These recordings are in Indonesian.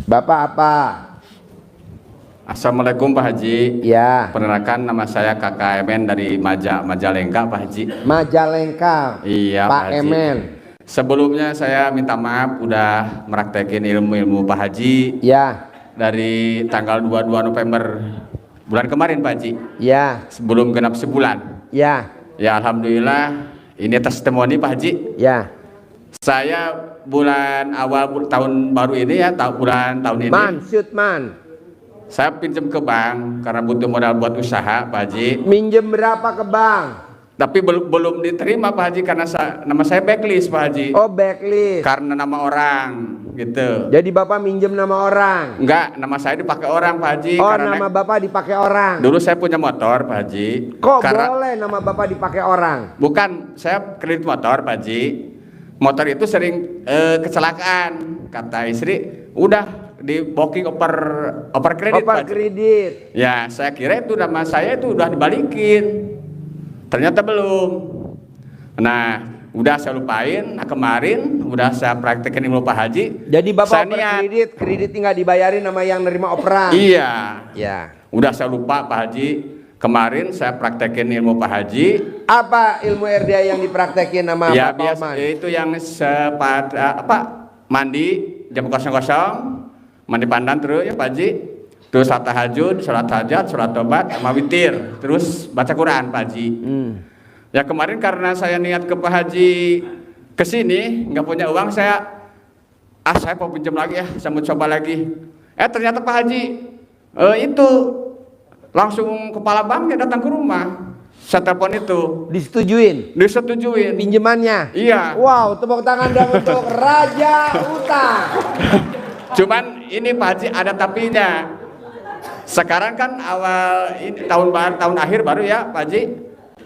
Bapak apa? Assalamualaikum Pak Haji. Ya. Perkenalkan, nama saya Kakak Emen dari Majalengka Pak Haji. Majalengka. Iya Pak Pak Haji. Emen. Sebelumnya saya minta maaf udah meraktekin ilmu-ilmu Pak Haji. Ya. Dari tanggal 22 November bulan kemarin Pak Haji. Ya. Sebelum genap sebulan. Ya. Ya alhamdulillah ini testimoni Pak Haji. Ya. Saya bulan awal tahun baru ini ya, bulan tahun ini. Man. Saya pinjam ke bank karena butuh modal buat usaha Pak Haji. Minjem berapa ke bank? Tapi belum diterima Pak Haji karena nama saya backlist Pak Haji. Oh, backlist. Karena nama orang gitu. Jadi Bapak minjem nama orang? Enggak, nama saya dipakai orang Pak Haji. Oh, karena nama Bapak dipakai orang. Dulu saya punya motor Pak Haji. Kok boleh nama Bapak dipakai orang? Bukan, saya kredit motor Pak Haji. Motor itu sering kecelakaan. Kata istri, udah di booking over kredit. Over kredit. Ya, saya kira itu nama saya itu udah dibalikin. Ternyata belum. Nah, udah saya lupain. Nah, kemarin udah saya praktekin ilmu Pak Haji. Jadi Bapak over niat, kredit tinggal dibayarin sama yang nerima operan. Iya. Ya. Udah saya lupa Pak Haji. Kemarin saya praktekin ilmu Pak Haji. Apa ilmu RDA yang dipraktekin sama ya, Bapak biasa Oman? itu yang mandi jam 00, mandi pandan terus ya Pak Haji. Terus sholat tahajud, sholat hajat, sholat tobat, sama witir. Terus baca Quran Pak Haji. Ya kemarin karena saya niat ke Pak Haji kesini, nggak punya uang, saya mau pinjam lagi ya, saya mau coba lagi. Ternyata Pak Haji itu langsung kepala banknya datang ke rumah. Saya telepon itu. Disetujuin pinjamannya. Iya. Wow, tepuk tangan dong untuk Raja Utang. Cuman ini Pak Haji ada tapinya. Sekarang kan awal ini tahun akhir baru ya Pak Haji,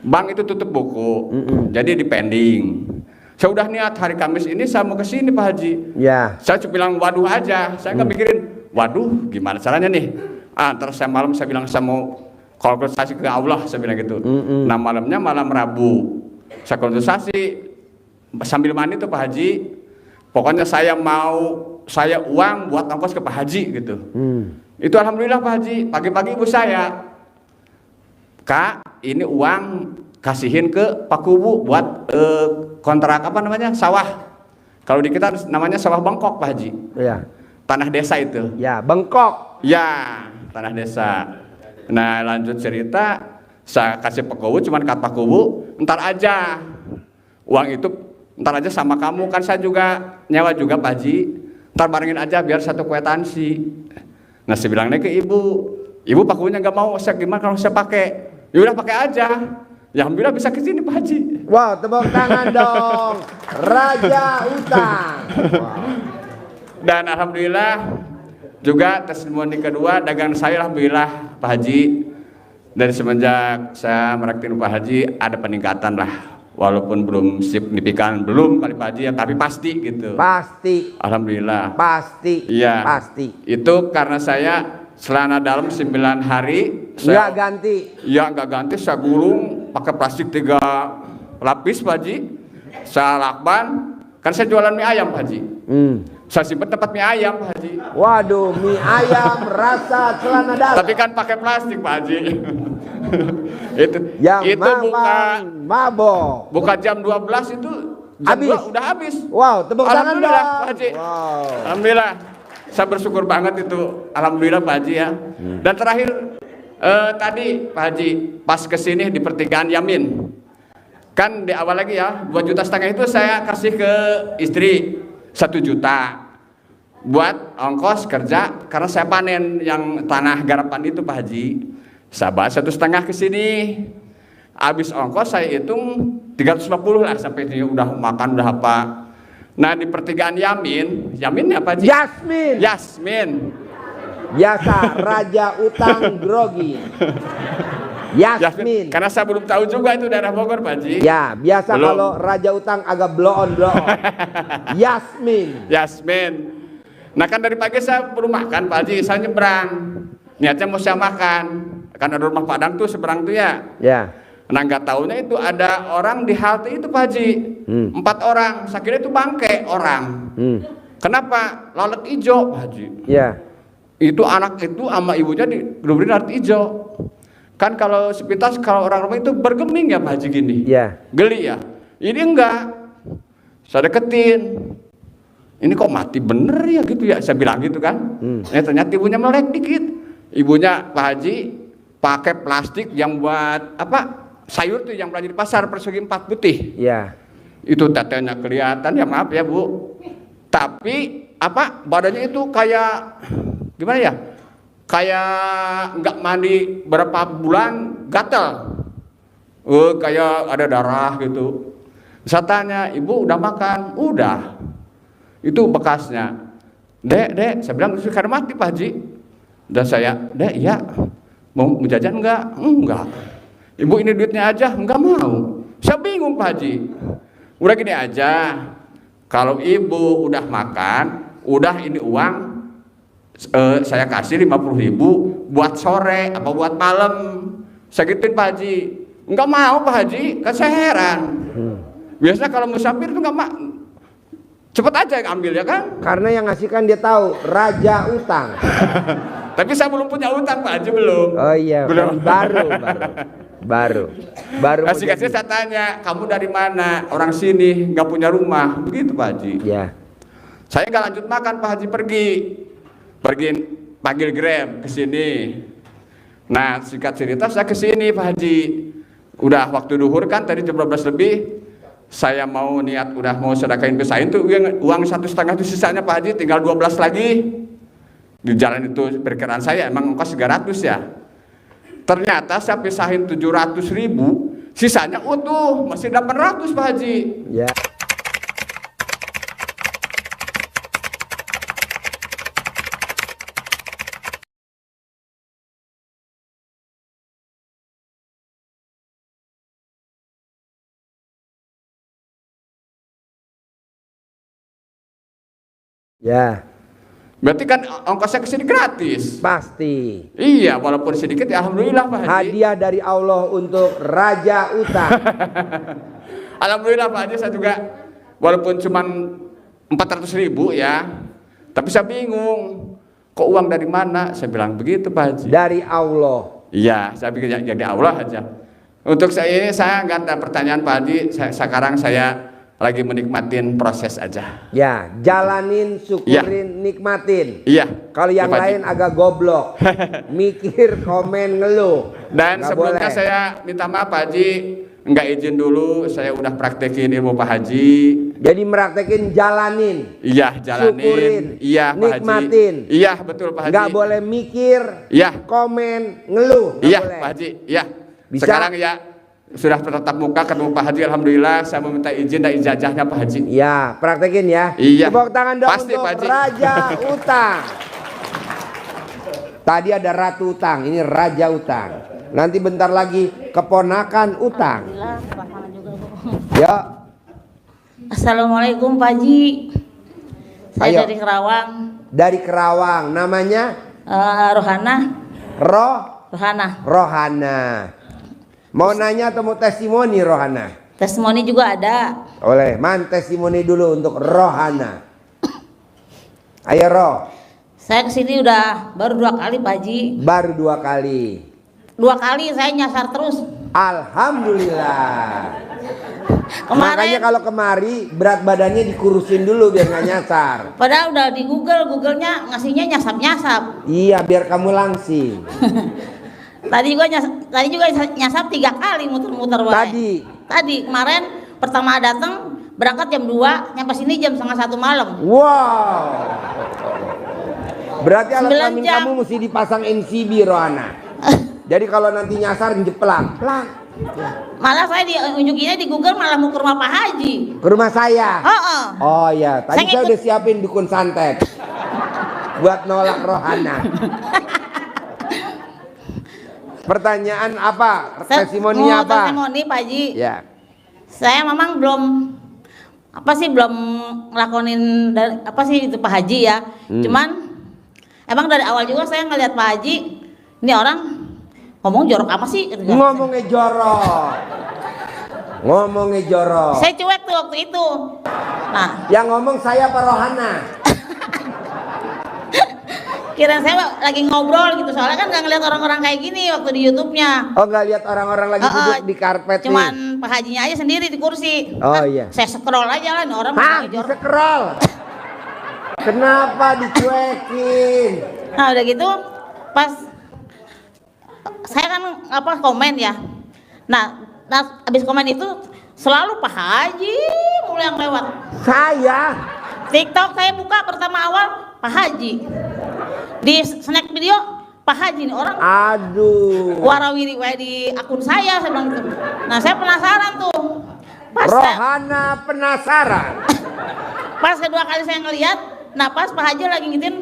bank itu tutup buku. Jadi di pending. Saya udah niat hari Kamis ini saya mau ke sini Pak Haji. Ya. Saya cuma bilang waduh aja. Saya nggak mikirin waduh gimana caranya nih. Terus saya bilang saya mau konsultasi ke Allah, saya bilang gitu. Nah malamnya malam Rabu saya konsultasi sambil mandi tuh Pak Haji. Pokoknya saya uang buat ongkos ke Pak Haji gitu. Itu alhamdulillah Pak Haji. Pagi-pagi ibu saya, Kak ini uang kasihin ke Pak Kubu buat kontrak apa namanya sawah. Kalau di kita namanya sawah bengkok Pak Haji. Ya. Tanah desa itu. Ya, bengkok. Ya, tanah desa. Nah lanjut cerita, saya kasih Pak Kubu, cuman kata Pak Kubu, ntar aja uang itu, ntar aja sama kamu, kan saya juga nyewa juga Pak Haji, ntar barengin aja biar satu kwitansi. Nah saya bilangnya ke ibu Pak Kubunya nggak mau, saya gimana kalau saya pakai? Ya udah pakai aja. Ya alhamdulillah bisa ke sini Pak Haji. Wow, tepuk tangan dong, Raja Utang. Wow. Dan alhamdulillah juga testimoni kedua dagang saya alhamdulillah Pak Haji, dari semenjak saya meraktir Pak Haji ada peningkatan lah, walaupun belum signifikan belum kali Pak Haji ya, tapi pasti gitu. Pasti. Alhamdulillah. Pasti. Iya. Pasti. Itu karena saya celana dalam 9 hari nggak ganti. Ya nggak ganti, saya gulung pakai plastik 3 lapis Pak Haji. Saya lakban, kan saya jualan mie ayam Pak Haji. Saya simpen tempat mie ayam Pak Haji. Waduh, mie ayam rasa celana dalam. Tapi kan pakai plastik Pak Haji. itu mabok. Buka jam 12 itu jam habis. 2 udah habis. Wow, tepuk tangan dong Pak Haji. Wow. Alhamdulillah. Saya bersyukur banget itu. Alhamdulillah Pak Haji ya. Dan terakhir tadi Pak Haji pas kesini di pertigaan Yamin. Kan di awal lagi ya 2,5 juta itu saya kasih ke istri 1 juta buat ongkos kerja karena saya panen yang tanah garapan itu Pak Haji. Saya bawa 1,5 ke sini. Habis ongkos saya hitung 350 lah sampai ini udah makan udah apa. Nah di pertigaan Yamin ya Pak Haji? Yasmin. Biasa Raja Utang grogi. Yasmin. Karena saya belum tahu juga itu daerah Bogor Pak Haji. Ya, biasa belum. Kalau Raja Utang agak blow on. Yasmin. Nah kan dari pagi saya belum makan Pak Haji, saya nyebrang. Niatnya mau saya makan. Kan ada rumah Padang tuh seberang tuh ya. Ya. Nah nggak taunya itu ada orang di halte itu Pak Haji. 4 orang, saya kira itu bangke orang. Kenapa? Lalat hijau, Pak Haji. Ya. Itu anak itu sama ibunya diberi lalat hijau. Kan kalau sepintas kalau orang rumah itu bergeming ya Pak Haji gini. Ya. Geli ya. Ini enggak. Saya deketin. Ini kok mati bener ya gitu ya. Saya bilang gitu kan. Ternyata ibunya melek dikit. Ibunya Pak Haji pakai plastik yang buat apa? Sayur tuh yang belanja di pasar persegi 4 putih. Ya. Itu tetenya kelihatan ya, maaf ya Bu. Tapi apa badannya itu kayak gimana ya? Kayak nggak mandi berapa bulan gatel. Kayak ada darah gitu. Saya tanya, ibu udah makan? Udah. Itu bekasnya. Dek, saya bilang sudah mati Pak Haji. Dan saya, dek, iya. Mau jajan enggak? Enggak. Ibu ini duitnya aja, enggak mau. Saya bingung Pak Haji. Udah gini aja. Kalau ibu udah makan, udah ini uang saya kasih 50.000 buat sore apa buat malam. Saya gituin Pak Haji. Enggak mau Pak Haji, kan saya heran. Biasanya kalau musafir itu enggak mau. Cepet aja ambil ya kan? Karena yang ngasihkan dia tahu raja utang. Tapi saya belum punya utang Pak Haji, belum. Oh iya, belum. Baru. Kasih saya tanya, kamu dari mana? Orang sini, nggak punya rumah, begitu Pak Haji. Ya. Saya nggak lanjut makan Pak Haji, pergi panggil Grab ke sini. Nah singkat cerita saya ke sini Pak Haji. Udah waktu duhur kan tadi jam 12 lebih. Saya mau niat udah mau sedekahin ke saya itu uang 1,5 itu sisanya Pak Haji, tinggal 12 lagi. Di jalan itu perkiraan saya emang ongkos 300 ya. Ternyata saya pisahin 700.000, sisanya utuh, masih 800 Pak Haji. Ya. Ya. Berarti kan ongkosnya ke sini gratis. Pasti. Iya, walaupun sedikit ya alhamdulillah Pak Haji. Hadiah dari Allah untuk raja utang. Alhamdulillah Pak Haji, saya juga walaupun cuma 400.000 ya, tapi saya bingung. Kok uang dari mana? Saya bilang begitu Pak Haji. Dari Allah. Iya, saya pikir jadi Allah aja. Untuk saya ini saya nggak ada pertanyaan Pak Haji. Sekarang saya lagi menikmatin proses aja. Ya, jalanin, syukurin, nikmatin. Iya. Kalau yang Pak Haji lain agak goblok, mikir, komen, ngeluh. Dan Nggak sebelumnya boleh. saya minta maaf Pak Haji, nggak izin dulu. Saya udah praktekin ilmu Pak Haji. Jadi meraktekin jalanin. Iya, jalanin. Syukurin, Iya, Pak nikmatin. Haji. Iya, betul Pak Haji. Nggak boleh mikir, Iya. komen, ngeluh. Nggak Iya, boleh. Pak Haji. Iya. Bisa? Sekarang ya sudah bertatap muka ketemu Pak Haji, alhamdulillah. Saya meminta izin dan ijazahnya Pak Haji. Ya, praktekin ya. Iya. Tepuk tangan dong Pasti, untuk Pak Haji. raja utang. Tadi ada ratu utang, ini raja utang. Nanti bentar lagi keponakan utang. Ya. Assalamualaikum Pak Haji. Saya Ayo. dari Kerawang. Dari Kerawang, namanya Rohana. Rohana. Mau nanya atau mau testimoni Rohana? Testimoni juga ada. Oleh, testimoni dulu untuk Rohana. Ayo Roh. Saya kesini udah baru 2 kali Pak Haji. Baru 2 kali. 2 kali saya nyasar terus. Alhamdulillah. Makanya Kemarin kalau kemari berat badannya dikurusin dulu biar nggak nyasar. padahal udah di Google-nya ngasihnya nyasap-nyasap. Iya, biar kamu langsing. Tadi juga nyasap 3 kali muter-muter Pak. Tadi kemarin pertama datang berangkat jam 2, nyampe sini jam 12:30 malam. Wow. Berarti alat 9 kelamin jam. kamu mesti dipasang NCB Rohana. Jadi kalau nanti nyasar jeplang. Plak. Malah saya diunjukinnya di Google malah mau ke rumah Pak Haji. Ke rumah saya. Heeh. Oh ya, tadi saya Saya udah siapin dukun santet buat nolak Rohana. Pertanyaan apa? Testimoninya mau apa? Testimoni Pak Haji. Ya. Saya memang belum ngelakonin itu Pak Haji ya. Cuman emang dari awal juga saya ngeliat Pak Haji, ini orang ngomong jorok apa sih? Ngomongnya jorok. Saya cuek tuh waktu itu. Nah, Yang ngomong saya apa Rohana? Kirain saya lagi ngobrol gitu, soalnya kan nggak ngeliat orang-orang kayak gini waktu di YouTube-nya. Oh, nggak lihat orang-orang lagi duduk di karpet nih. Cuman Pak Hajinya aja sendiri di kursi. Oh, Kan iya. saya scroll aja lah, nih orang Hah, ngejor. scroll. Kenapa dicuekin? Nah udah gitu, pas saya kan komen ya. Nah habis komen itu selalu Pak Haji mulai yang lewat. Saya TikTok saya buka pertama awal Pak Haji, di snack video Pak Haji nih orang aduh. warawiri di akun saya bilang gitu. Nah saya penasaran tuh. Rohana penasaran. Pas kedua kali saya ngeliat, nah pas Pak Haji lagi ngitin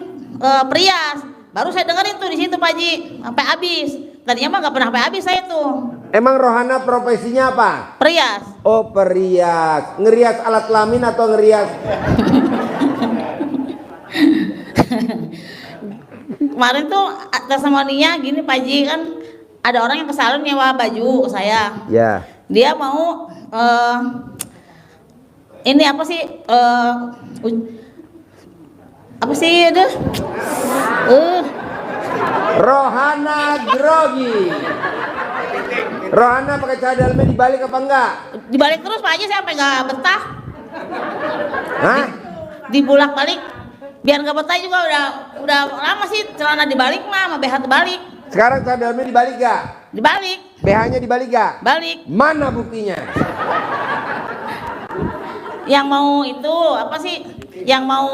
Prias, baru saya dengerin tuh di situ Pak Haji sampai habis. Tadinya mah nggak pernah sampai habis saya tuh. Emang Rohana profesinya apa? Prias. Oh, perias. Ngerias alat kelamin atau ngerias? Kemarin tuh testimoninya gini Pak Haji, kan ada orang yang ke salon nyewa baju ke saya. Ya. Dia mau ini apa sih itu Rohana grogi. Rohana pakai celana dalamnya dibalik apa enggak? dibalik terus Pak Haji, saya sampai nggak betah. Hah? Dibulak-balik biar nggak betah juga, udah lama sih celana dibalik mah sama BH terbalik. Sekarang celana dalamnya dibalik gak? Dibalik, BH-nya dibalik gak? balik. Mana buktinya? Yang mau itu apa sih? Yang mau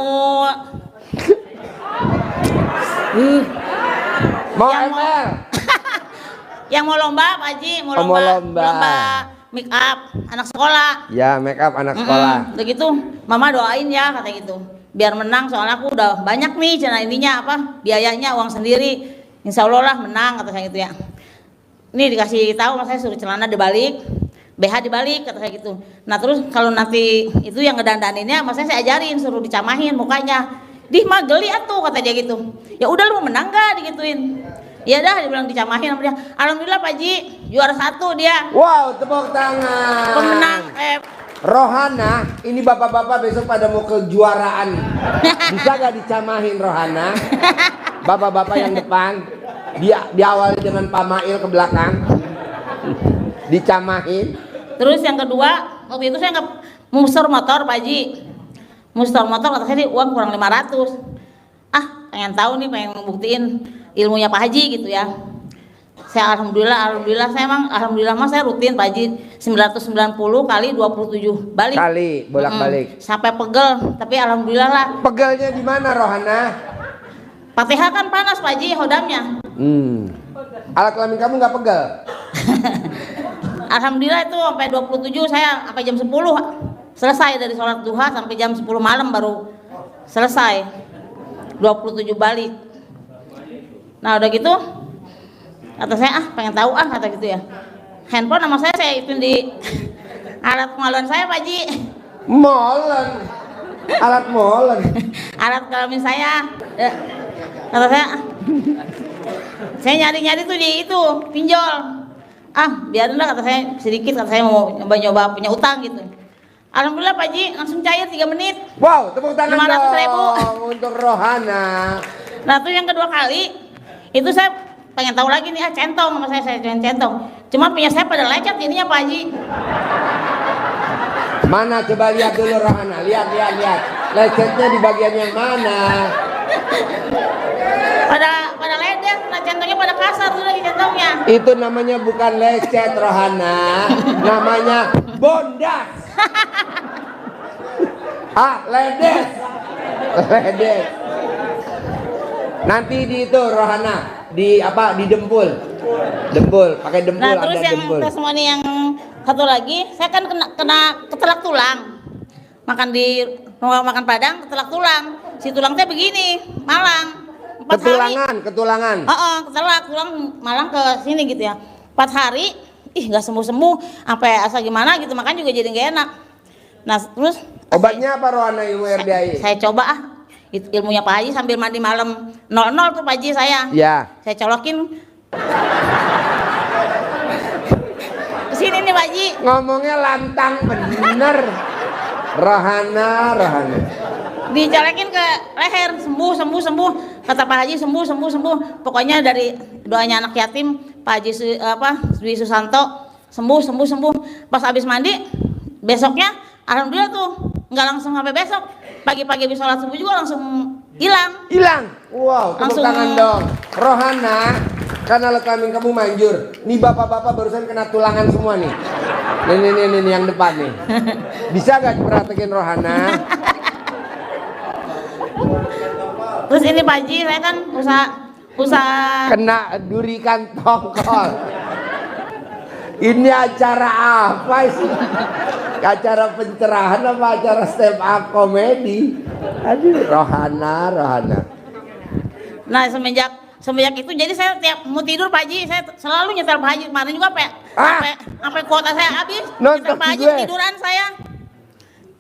Mau Yang mau- ML? yang mau lomba Pak Haji, mau Oh, mau lomba. make up anak sekolah. Ya, make up anak sekolah. Udah gitu, Mama doain ya kata gitu. Biar menang, soalnya aku udah banyak nih channel ininya biayanya uang sendiri. Insya Allah lah menang kata saya gitu ya. Ini dikasih tahu mas saya suruh celana dibalik, BH dibalik kata saya gitu. Nah terus kalau nanti itu yang ngedandaninnya mas saya ajarin, suruh dicamahin mukanya. Dih mah geli atuh kata dia gitu. Ya udah lu mau menang gak digituin. Ya dah dibilang dicamahin sama dia. Alhamdulillah Pak Haji juara 1 dia. Wow, tepuk tangan. Pemenang Rohana, ini bapak-bapak besok pada mau kejuaraan. Bisa gak dicamahin Rohana? Bapak-bapak yang depan, diawali dengan Pak Mail ke belakang. Dicamahin. Terus yang kedua, waktu itu saya nggak muser motor Pak Haji. Muser motor kata saya uang kurang 500. Pengen tahu nih, pengen ngebuktiin ilmunya Pak Haji gitu ya. Saya alhamdulillah saya emang alhamdulillah mah saya rutin Pak Haji 990 kali 27 balik. Kali bolak-balik. Sampai pegel, tapi alhamdulillah lah. Pegelnya di mana Rohana? Fatihah kan panas Pak Haji hodamnya. Alat kelamin kamu nggak pegel? Alhamdulillah itu sampai 27 saya sampai jam 10 selesai dari sholat duha sampai jam 10 malam baru selesai 27 balik. Nah udah gitu kata saya pengen tahu kata gitu ya. Handphone sama saya ituin di alat pengalaman saya Pak Haji. Molen. Alat molen. Alat kelamin saya. Kata saya nyari-nyari tuh di itu pinjol. Biarin lah kata saya sedikit, kata saya mau nyoba punya utang gitu. Alhamdulillah Pak Haji langsung cair 3 menit. Wow, tepuk tangan 500.000 dong untuk Rohana. Nah tuh yang kedua kali itu saya pengen tahu lagi nih centong sama saya centong. Cuma punya saya pada lecet jadinya Pak Haji. Mana coba lihat dulu Rohana, lihat. Lecetnya di bagian yang mana? Pada ledes, nah centongnya pada kasar tuh lagi centongnya. Itu namanya bukan lecet Rohana, namanya bondas. Ledes. Nanti di itu Rohana, di dempul, pakai dempul. Nah terus ada yang dempul. testimoni yang satu lagi, saya kan kena ketelak tulang. Makan Padang ketelak tulang. Si tulangnya begini, malang. 4 hari. Ketulangan. Ketelak tulang malang ke sini gitu ya. 4 hari, nggak sembuh-sembuh, sampai asa gimana gitu, makan juga jadi nggak enak. Nah terus Obatnya apa Rohana ilmu RDI? saya coba ilmunya Pak Haji sambil mandi malam 00 tuh Pak Haji saya. Ya. Saya colokin kesini nih Pak Haji. Ngomongnya lantang bener. Rohana. Dicolekin ke leher, sembuh sembuh sembuh, kata Pak Haji sembuh sembuh sembuh. Pokoknya dari doanya anak yatim Pak Haji Dwi Susanto sembuh sembuh sembuh. Pas habis mandi besoknya alhamdulillah tuh nggak langsung sampai besok, pagi-pagi habis sholat subuh juga langsung hilang. Wow, tepuk Langsung. tangan dong. Rohana, karena alat kelamin kamu manjur. Nih bapak-bapak barusan kena tulangan semua nih. Nih yang depan nih. Bisa gak diperhatikan Rohana? Terus ini Pak Haji, saya kan usaha Kena durikan tongkol. Ini acara apa sih? Acara pencerahan apa acara stand up komedi? Aduh, Rohana. Nah semenjak itu jadi saya tiap mau tidur Pak Haji saya selalu nyetel Pak Haji. Kemarin juga sampai kuota saya habis Nonton nyetel Pak Haji gue. tiduran saya.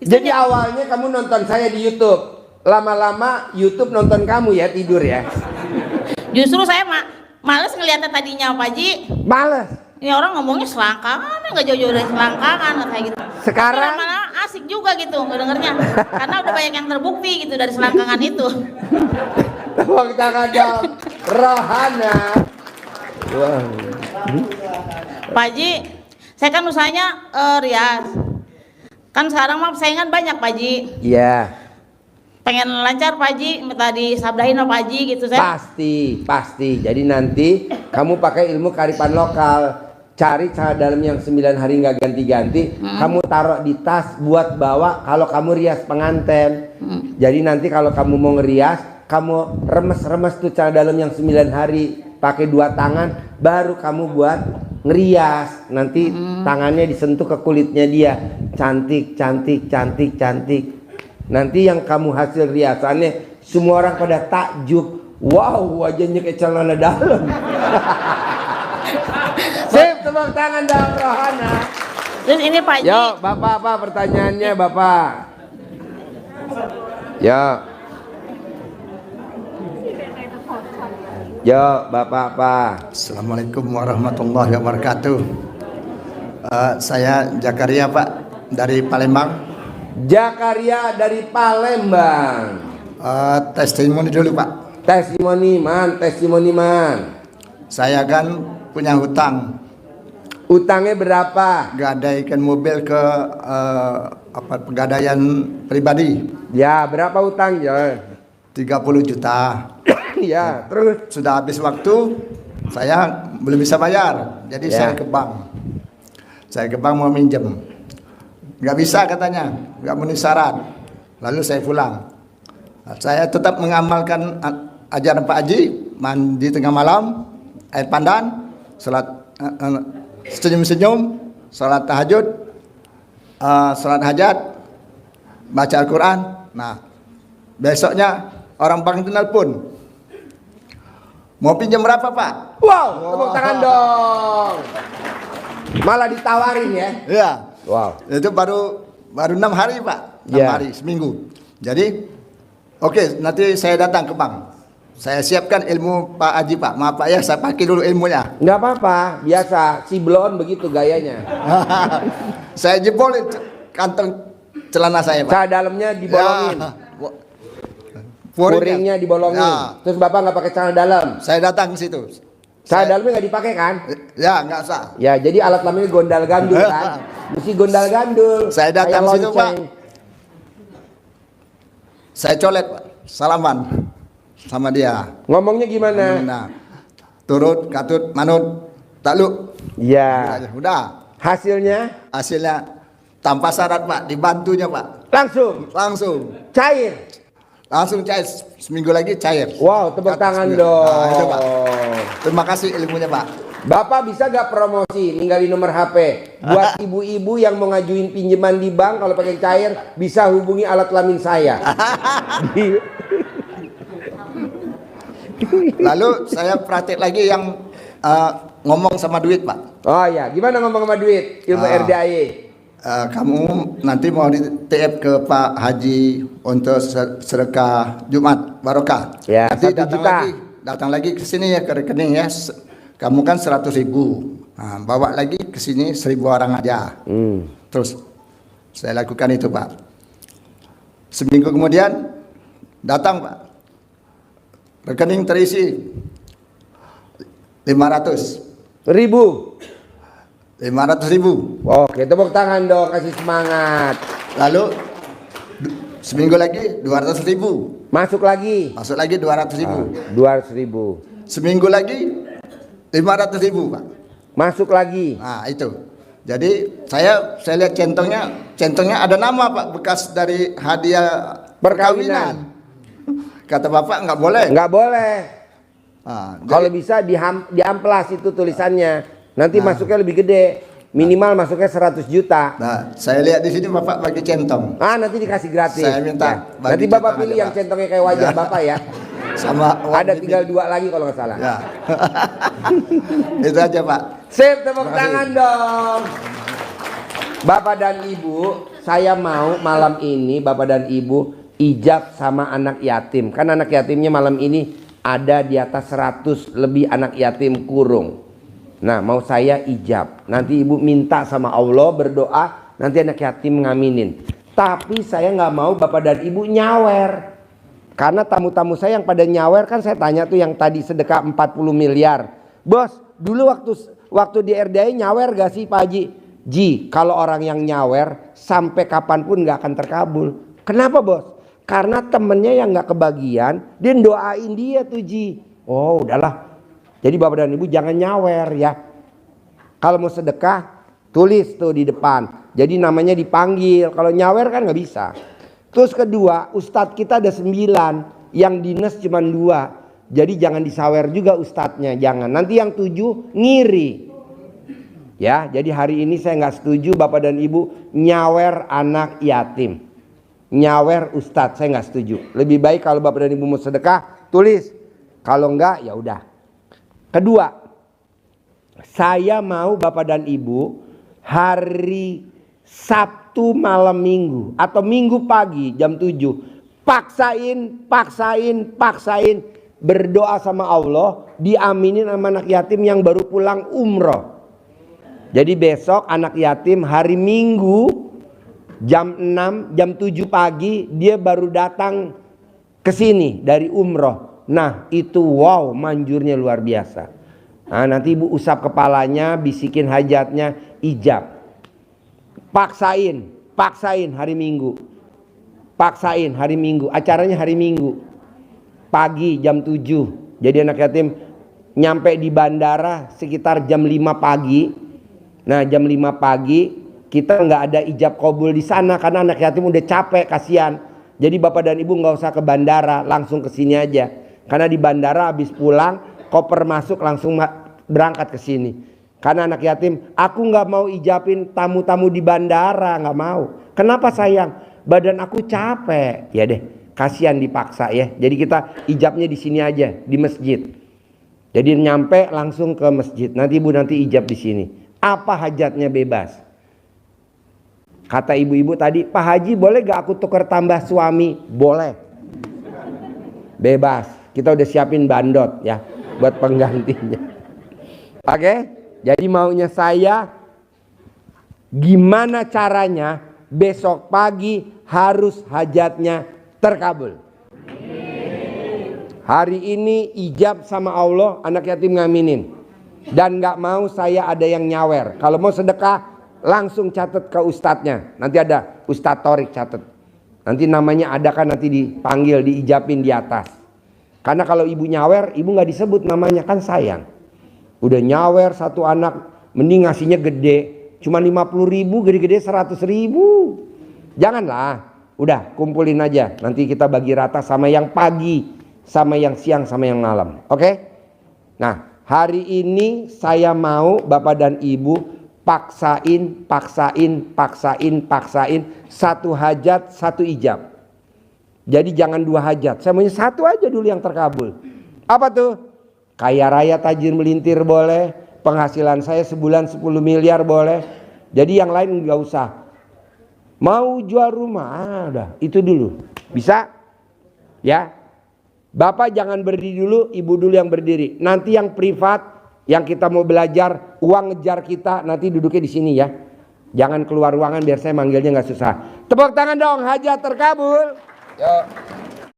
Itu Jadi awalnya kamu nonton saya di YouTube. Lama-lama YouTube nonton kamu ya tidur ya. justru saya males ngeliatnya tadinya Pak Haji. Males. Ini orang ngomongnya selangkangan, nggak jauh-jauh dari selangkangan kayak gitu. Sekarang? Tapi lama-lama asik juga gitu ngedengernya, karena udah banyak yang terbukti gitu dari selangkangan itu. Tepuk tangan dong, Rohana. Wow. Pak Haji, saya kan usahanya rias. Kan sekarang mah saingan banyak Pak Haji. Iya, Pengen lancar Pak Haji, minta disabdahin sama Pak Haji gitu saya. pasti. Jadi nanti kamu pakai ilmu kearifan lokal. Cari cara dalam yang 9 hari nggak ganti-ganti. Kamu taruh di tas buat bawa kalau kamu rias pengantin. Jadi nanti kalau kamu mau ngerias, kamu remes-remes tuh cara dalam yang 9 hari. Pakai 2 tangan, baru kamu buat ngerias. Nanti tangannya disentuh ke kulitnya dia. Cantik. Nanti yang kamu hasil riasannya, semua orang pada takjub. Wow, wajahnya kayak celana dalam. Sip, tepuk tangan dong Rohana. Terus ini Pak Haji. Yo, Bapak apa pertanyaannya Bapak? Yo, Bapak apa? Assalamualaikum warahmatullahi wabarakatuh. Saya Jakaria Pak dari Palembang. Jakaria dari Palembang. Testimoni dulu Pak. Testimoni man. Saya kan punya hutang, Utangnya berapa? gadaikan mobil ke pegadaian pribadi Ya, berapa utang ya? 30 juta. Ya, terus Sudah habis waktu, saya belum bisa bayar. Jadi Ya. saya ke bank. Saya ke bank mau minjem. Nggak bisa katanya, nggak memenuhi syarat. Lalu saya pulang. Saya tetap mengamalkan ajaran Pak Haji, mandi tengah malam, air pandan, salat senyum-senyum, salat tahajud, salat hajat, baca Al-Quran. Nah, besoknya orang bank itu nelpon, mau pinjam berapa Pak? wow, tepuk tangan dong. Malah ditawarin ya. Ya, Wow. itu baru 6 hari Pak, 6 Ya. hari seminggu. Jadi, oke, nanti saya datang ke bank. Saya siapkan ilmu Pak Haji Pak. Maaf Pak ya, saya pakai dulu ilmunya. Nggak apa-apa, biasa. Si blon begitu gayanya. Saya jebolin kantong celana saya Pak. Cara dalamnya dibolongin. Ya. Puringnya dibolongin. Ya. Terus Bapak nggak pakai celana dalam. Saya datang ke situ. Celana dalamnya nggak dipakai kan? Ya, nggak usah. Ya, jadi alat kelaminnya gondal gandul kan. Mesti gondal gandul. Saya datang Kayak situ, lonceng. Pak. Saya colet Pak. Salaman sama dia. Ngomongnya gimana? Nah, turut, katut, manut, takluk. Ya. Udah. Hasilnya Hasilnya tanpa syarat Pak, dibantunya Pak. langsung Cair. cair. Seminggu lagi cair. Wow, tepuk tangan dong. Nah, itu Pak. Terima kasih ilmunya Pak. Bapak bisa gak promosi ninggalin nomor HP buat ibu-ibu yang mau ngajuin pinjaman di bank kalau pakai cair bisa hubungi alat kelamin saya. Lalu saya praktek lagi yang ngomong sama duit Pak. Oh ya, gimana ngomong sama duit? Ilmu RDAY. Kamu nanti mau di TF ke Pak Haji untuk sedekah Jumat Barokah. Ya, nanti 1 juta. datang lagi ke sini ya, ke rekening ya. Kamu kan 100.000. Nah, bawa lagi ke sini 1.000 orang aja. Terus saya lakukan itu Pak. Seminggu kemudian Datang Pak, rekening terisi 500 ribu. Oke, tepuk tangan dong, kasih semangat. Lalu seminggu lagi 200.000. Masuk lagi. Masuk lagi 200.000. 200.000. Seminggu lagi 500.000 Pak. Masuk lagi. Nah itu. Jadi saya lihat centongnya ada nama Pak, bekas dari hadiah perkawinan. Kata Bapak nggak boleh. Nggak boleh. Nah, Kalau jadi- bisa diamplas itu tulisannya. Nanti masuknya lebih gede. Minimal masuknya 100 juta. Nah, saya lihat di sini Bapak bagi centong. Nanti dikasih gratis. Saya minta Ya. bagi Nanti Bapak centong pilih aja, yang Pak. centongnya kayak wajah Ya. Bapak ya. Sama uang Ada ini. tinggal 2 lagi kalau nggak salah. Ya. Itu aja Pak. Sip, tepuk Terima kasih. tangan dong. Bapak dan Ibu, saya mau malam ini Bapak dan Ibu ijab sama anak yatim. Kan anak yatimnya malam ini ada di atas 100 lebih anak yatim kurung. Nah, mau saya ijab. Nanti Ibu minta sama Allah, berdoa, nanti anak yatim ngaminin. Tapi saya nggak mau Bapak dan Ibu nyawer. Karena tamu-tamu saya yang pada nyawer, kan saya tanya tuh yang tadi sedekah 40 miliar. Bos, dulu waktu di RDI nyawer gak sih Pak Haji? Ji, kalau orang yang nyawer sampai kapanpun gak akan terkabul. Kenapa bos? Karena temennya yang gak kebagian, dia doain dia tuh Ji. Oh udahlah. Jadi Bapak dan Ibu jangan nyawer ya. Kalau mau sedekah, tulis tuh di depan. Jadi namanya dipanggil. Kalau nyawer kan gak bisa. Terus kedua, ustadz kita ada 9, yang dinas cuma 2. Jadi jangan disawer juga ustadznya, jangan. Nanti yang 7 ngiri. Ya, jadi hari ini saya nggak setuju Bapak dan Ibu nyawer anak yatim. Nyawer ustadz, saya nggak setuju. Lebih baik kalau Bapak dan Ibu mau sedekah, tulis. Kalau enggak, ya udah. Kedua, saya mau Bapak dan Ibu hari Sabtu malam minggu atau minggu pagi jam 7 paksain berdoa sama Allah, diaminin sama anak yatim yang baru pulang umroh. Jadi besok anak yatim hari Minggu jam 6 jam 7 pagi dia baru datang ke sini dari umroh. Nah itu wow, manjurnya luar biasa. Nah, nanti Ibu usap kepalanya, bisikin hajatnya, ijab. Paksain hari Minggu. Paksain hari Minggu, acaranya hari Minggu. Pagi jam 7. Jadi anak yatim nyampe di bandara sekitar jam 5 pagi. Nah, jam 5 pagi kita nggak ada ijab kabul di sana karena anak yatim udah capek, kasihan. Jadi Bapak dan Ibu nggak usah ke bandara, langsung ke sini aja. Karena di bandara habis pulang, koper masuk langsung berangkat ke sini. Karena anak yatim, aku nggak mau ijabin tamu-tamu di bandara, nggak mau. Kenapa sayang? Badan aku capek. Ya deh, kasihan dipaksa ya. Jadi kita ijabnya di sini aja, di masjid. Jadi nyampe langsung ke masjid. Nanti Ibu nanti ijab di sini. Apa hajatnya bebas. Kata ibu-ibu tadi, Pak Haji boleh gak aku tukar tambah suami? Boleh. Bebas. Kita udah siapin bandot ya buat penggantinya. Oke? Jadi maunya saya gimana caranya besok pagi harus hajatnya terkabul. Hari ini ijab sama Allah, anak yatim ngaminin. Dan gak mau saya ada yang nyawer. Kalau mau sedekah langsung catat ke ustadznya. Nanti ada Ustadz Torik catat. Nanti namanya ada kan, nanti dipanggil, diijabin di atas. Karena kalau ibu nyawer, ibu gak disebut namanya, kan sayang. Udah nyawer satu anak, mending ngasihnya gede. Cuma 50.000, gede-gede 100.000. Janganlah. Udah kumpulin aja. Nanti kita bagi rata sama yang pagi, sama yang siang, sama yang malam. Oke? Nah, hari ini saya mau Bapak dan Ibu paksain satu hajat, satu ijab. Jadi jangan 2 hajat. Saya maunya 1 aja dulu yang terkabul. Apa tuh? Kaya raya tajir melintir boleh. Penghasilan saya sebulan 10 miliar boleh. Jadi yang lain nggak usah. Mau jual rumah, udah itu dulu. Bisa? Ya. Bapak jangan berdiri dulu, ibu dulu yang berdiri. Nanti yang privat, yang kita mau belajar, uang ngejar kita, nanti duduknya di sini ya. Jangan keluar ruangan biar saya manggilnya nggak susah. Tepuk tangan dong, hajat terkabul. Yuk.